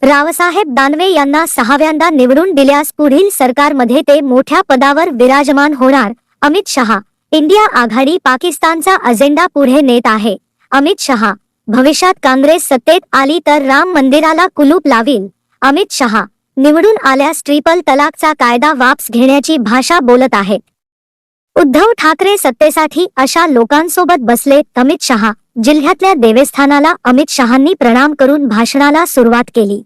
रावसाहेब दानवे यांना 6व्यांदा निवडून दिल्यास पुढील सरकारमध्ये ते मोठ्या पदावर विराजमान होणार. अमित शहा. इंडिया आघाडी पाकिस्तानचा अजेंडा पुढे नेत आहे. अमित शहा. भविष्यात काँग्रेस सत्तेत आली तर राम मंदिराला कुलूप लावील. अमित शहा. निवडून आल्यास ट्रिपल तलाकचा कायदा वापस घेण्याची भाषा बोलत आहेत. उद्धव ठाकरे सत्तेसाठी अशा लोकांसोबत बसले. अमित शहा. जिल्ह्यातल्या देवस्थानाला अमित शहांनी प्रणाम करून भाषणाला सुरुवात केली.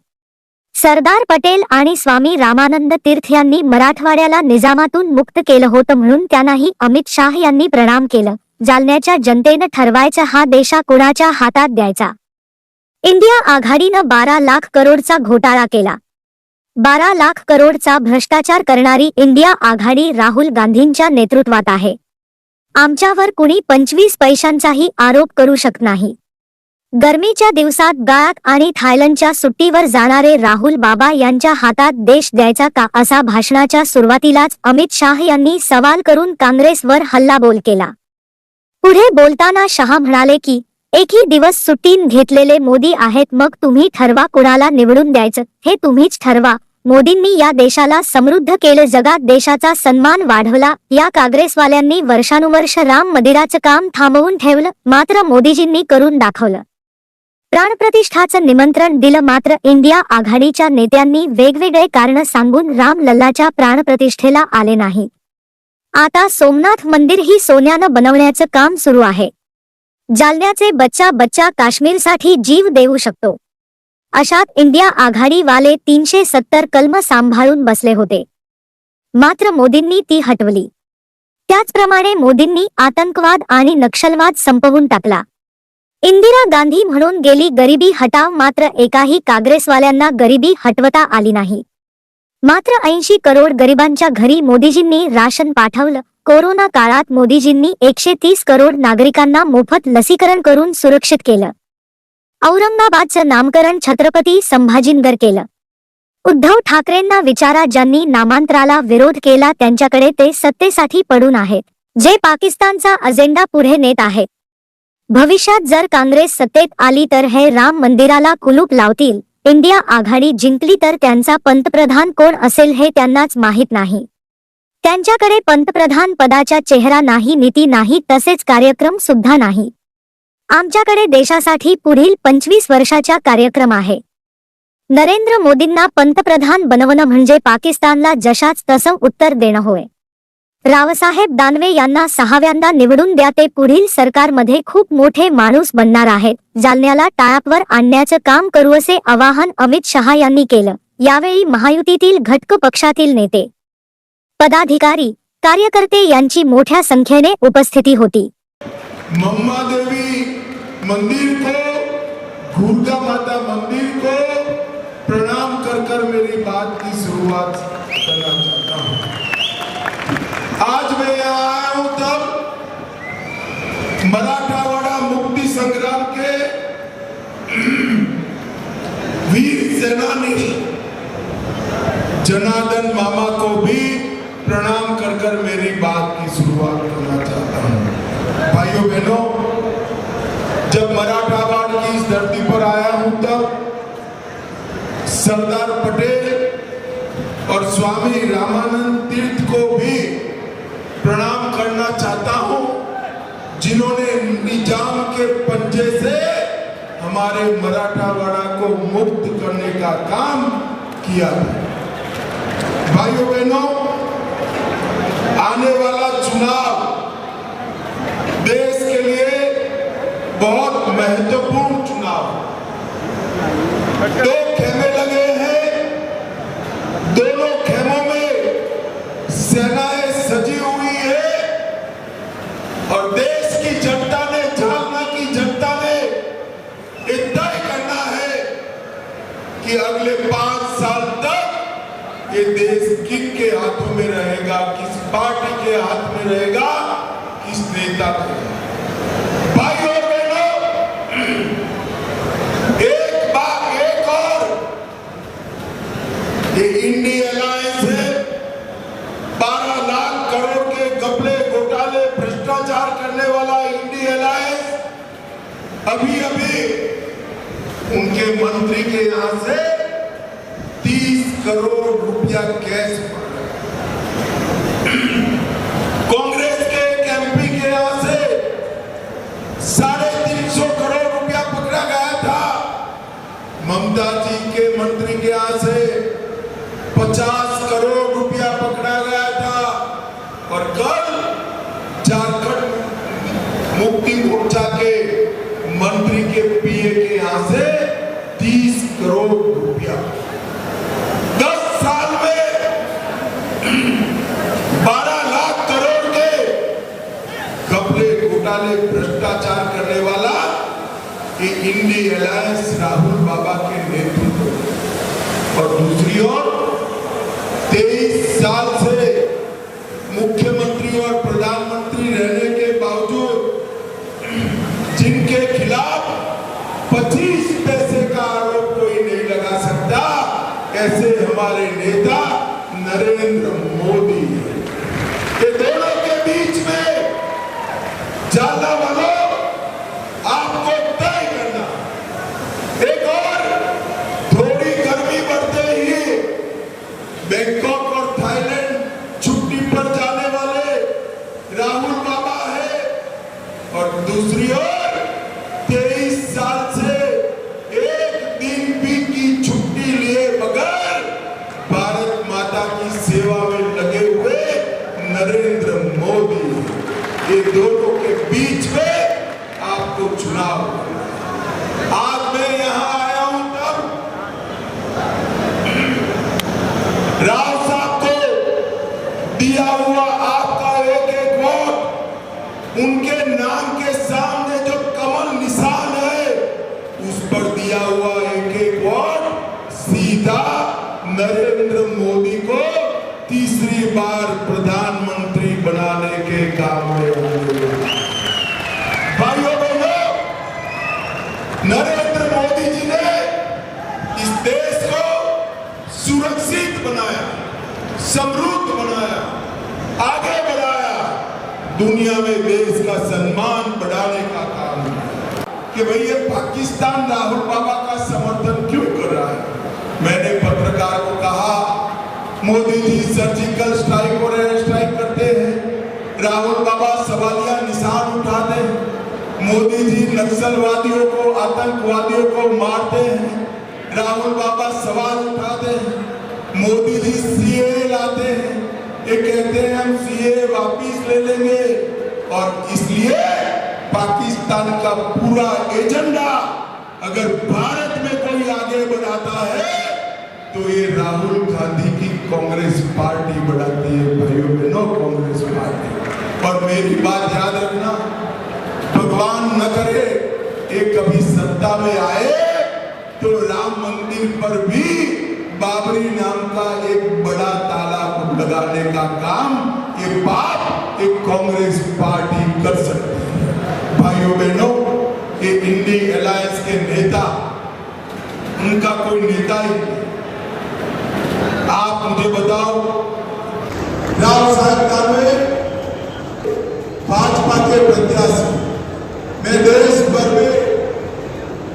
सरदार पटेल आणि स्वामी रामानंद तीर्थ यांनी मराठवाड्याला निजामातून मुक्त केलं होतं म्हणून त्यांनाही अमित शाह यांनी प्रणाम केलं. जालन्याच्या जनतेनं ठरवायचं हा देशा कोणाच्या हातात द्यायचा. इंडिया आघाडीनं 12 लाख करोडचा घोटाळा केला. 12 लाख करोडचा भ्रष्टाचार करणारी इंडिया आघाडी राहुल गांधींच्या नेतृत्वात आहे. आमच्यावर कुणी 25 पैशांचाही आरोप करू शकत नाही. गरमीच्या दिवसात गायक आणि थायलंडच्या सुट्टीवर जाणारे राहुल बाबा यांच्या हातात देश द्यायचा का, असा भाषणाच्या सुरुवातीलाच अमित शाह यांनी सवाल करून काँग्रेसवर हल्लाबोल केला. पुढे बोलताना शाह म्हणाले की एकही दिवस सुट्टीन घेतलेले मोदी आहेत, मग तुम्ही ठरवा कोणाला निवडून द्यायचं, हे तुम्हीच ठरवा. मोदींनी या देशाला समृद्ध केलं, जगात देशाचा सन्मान वाढवला. या काँग्रेसवाल्यांनी वर्षानुवर्ष राम मंदिराचं काम थांबवून ठेवलं, मात्र मोदीजींनी करून दाखवलं. प्राणप्रतिष्ठाचं निमंत्रण दिलं, मात्र इंडिया आघाडीच्या नेत्यांनी वेगवेगळे कारण सांगून राम लल्लाच्या प्राणप्रतिष्ठेला आले नाही. आता सोमनाथ मंदिर ही सोन्यानं बनवण्याचं काम सुरू आहे. जालन्याचे बच्चा काश्मीरसाठी जीव देऊ शकतो. अशात इंडिया आघाडीवाले 370 कलम सांभाळून बसले होते, मात्र मोदींनी ती हटवली. त्याचप्रमाणे मोदींनी आतंकवाद आणि नक्षलवाद संपवून टाकला. इंदिरा गांधी म्हणून गेली गरिबी हटाव, मात्र एकाही काँग्रेसवाल्यांना गरिबी हटवता आली नाही. मात्र 80 करोड गरिबांच्या घरी मोदीजींनी राशन पाठवलं. कोरोना काळात मोदीजींनी 130 करोड नागरिकांना मोफत लसीकरण करून सुरक्षित केलं. औरंगाबादचं नामकरण छत्रपती संभाजीनगर केलं. उद्धव ठाकरेंना विचारा, ज्यांनी नामांतराला विरोध केला त्यांच्याकडे ते सत्तेसाठी पडून आहेत, जे पाकिस्तानचा अजेंडा पुढे नेत आहेत. भविष्यात जर काँग्रेस सत्तेत आली तर हे राम मंदिराला कुलूप लावतील. इंडिया आघाडी जिंकली तर त्यांचा पंतप्रधान कोण असेल हे त्यांनाच माहीत नाही. त्यांच्याकडे पंतप्रधान पदाचा चेहरा नाही, नीती नाही, तसेच कार्यक्रम सुद्धा नाही. आमच्याकडे देशासाठी पुढील 25 वर्षाचा कार्यक्रम आहे. नरेंद्र मोदींना पंतप्रधान बनवणं म्हणजे पाकिस्तानला जशाच तसं उत्तर देणं होय. रावसाहेब दानवे यांना 6व्यांदा निवडून द्या, ते पुढील सरकारमध्ये खूप मोठे माणूस बनणार आहेत. जालन्याला टाळापवर आणण्याचं काम करू असे आवाहन अमित शहा यांनी केलं. यावेळी महायुतीतील घटक पक्षातील नेते, पदाधिकारी, कार्यकर्ते यांची मोठ्या संख्येने उपस्थिती होती. मम्मा देवी मंदिर को, दुर्गा माता मंदिर को प्रणाम कर मेरी बात की शुरुआत करना चाहता हूँ. आज मैं यहाँ आया हूँ तब मराठावाड़ा मुक्ति संग्राम के वीर सेनानी जनार्दन मामा को भी प्रणाम कर मेरी बात की शुरुआत करना चाहता हूँ. भाइयों बहनों, जब मराठावाड़ की इस धरती पर आया हूं तब सरदार पटेल और स्वामी रामानंद तीर्थ को भी प्रणाम करना चाहता हूं, जिन्होंने निजाम के पंजे से हमारे मराठावाड़ा को मुक्त करने का काम किया. भाइयों बहनों, आने वाला चुनाव देश के लिए बहुत महत्वपूर्ण चुनाव. 2 खेमे लगे हैं, दोनों खेमों में सेनाएं सजी हुई है और देश की जनता ने, जालना की जनता ने ये तय करना है कि अगले 5 साल तक ये देश किसके हाथों में रहेगा, किस पार्टी के हाथ में रहेगा, किस नेता के. भाइयों और बहनों, एक और ये इंडिया अलायंस है. 12 लाख करोड़ के घपले, घोटाले, भ्रष्टाचार करने वाला इंडिया अलायंस अभी उनके मंत्री के यहाँ से करोड़ रुपया कैश कांग्रेस के एक एमपी के यहां से 350 करोड़ रुपया पकड़ा गया था। ममता जी के मंत्री के यहां से 50 करोड़ रुपया पकड़ा गया था। और कल झारखंड मुक्ति मोर्चा के मंत्री के पीए के यहां से 30 करोड़ रुपया। 10 साल में 12 लाख करोड़ के घपले घोटाले भ्रष्टाचार करने वाला ये इंडी अलायंस राहुल बाबा के नेतृत्व में। और दूसरी ओर 23 साल से मुख्यमंत्री और प्रधानमंत्री रहने के बावजूद जिनके खिलाफ 25 पैसे का आरोप कोई नहीं लगा सकता, ऐसे हमारे नेता नरेंद्र मोदी। ये दोनों के बीच में जानना वालों आपको तय करना। एक और थोड़ी गर्मी बढ़ते ही बैंकॉक और थाईलैंड छुट्टी पर जाने वाले राहुल बाबा है। और दूसरी ओर 23 साल से एक दिन भी की छुट्टी लिए बगैर भारत माता की सेवा में लगे हुए नरेंद्र मोदी। ये दोनों के बीच में आपको चुनाव। आज मैं यहां आया हूं तब राव साहब को दिया हुआ आपका एक एक वोट, उनके नाम के सामने जो कमल निशान है उस पर दिया हुआ एक एक वोट सीधा नरेंद्र मोदी को तीसरी बार प्रधानमंत्री बनाने के काम में होंगे। भाइयों बहनों, नरेंद्र मोदी जी ने इस देश को सुरक्षित बनाया, समृद्ध बनाया, आगे बढ़ाया, दुनिया में देश का सम्मान बढ़ाने का काम कि भाई ये पाकिस्तान राहुल बाबा का समर्थन क्यों कर रहा है। मैंने पत्रकार को कहा, मोदी जी सर्जिकल स्ट्राइक और एयर स्ट्राइक करते हैं, राहुल बाबा सवालिया निशान उठाते हैं, मोदी जी नक्सलवादियों को, आतंकवादियों को मारते हैं, राहुल बाबा सवाल उठाते हैं, मोदी जी सीए लाते हैं, ये कहते हैं हम सीए वापिस ले लेंगे। और इसलिए पाकिस्तान का पूरा एजेंडा अगर भारत में कोई आगे बढ़ाता है तो ये राहुल गांधी की कांग्रेस पार्टी बढ़ाती है। भाइयों बहनों, कांग्रेस पार्टी। और मेरी बात याद रखना, भगवान न करे ये कभी सत्ता में आए तो राम मंदिर पर भी बाबरी नाम का एक बड़ा ताला लगाने का काम ये पाप एक कांग्रेस पार्टी कर सकती है। भाइयों बहनों, ये इंडी अलायंस के नेता, उनका कोई नेता ही नहीं। आप मुझे बताओ, राव साहब कानवे भाजपा के प्रत्याशी, मैं देश भर में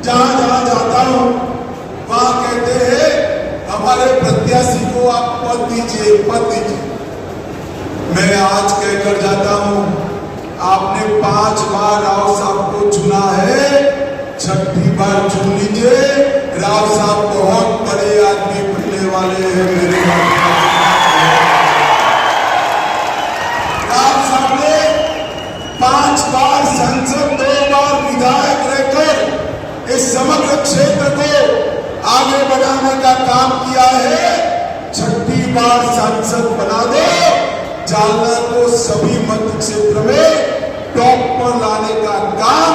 जहां जहां जाता हूं वहां कहते हैं हमारे प्रत्याशी को आप पद दीजिए, पद दीजिए। मैं आज कहकर जाता हूं, आपने 5 बार राव साहब को चुना है, 6ठी बार चुन लीजिए। राव साहब बहुत बड़े आदमी बनने वाले हैं। मेरे राव साहब ने 5 बार संसद, 2 बार विधायक रहकर इस समग्र क्षेत्र को आगे बढ़ाने का काम किया है। 6ठी बार सांसद बना दो, जालना को सभी मत क्षेत्र में टॉप पर लाने का काम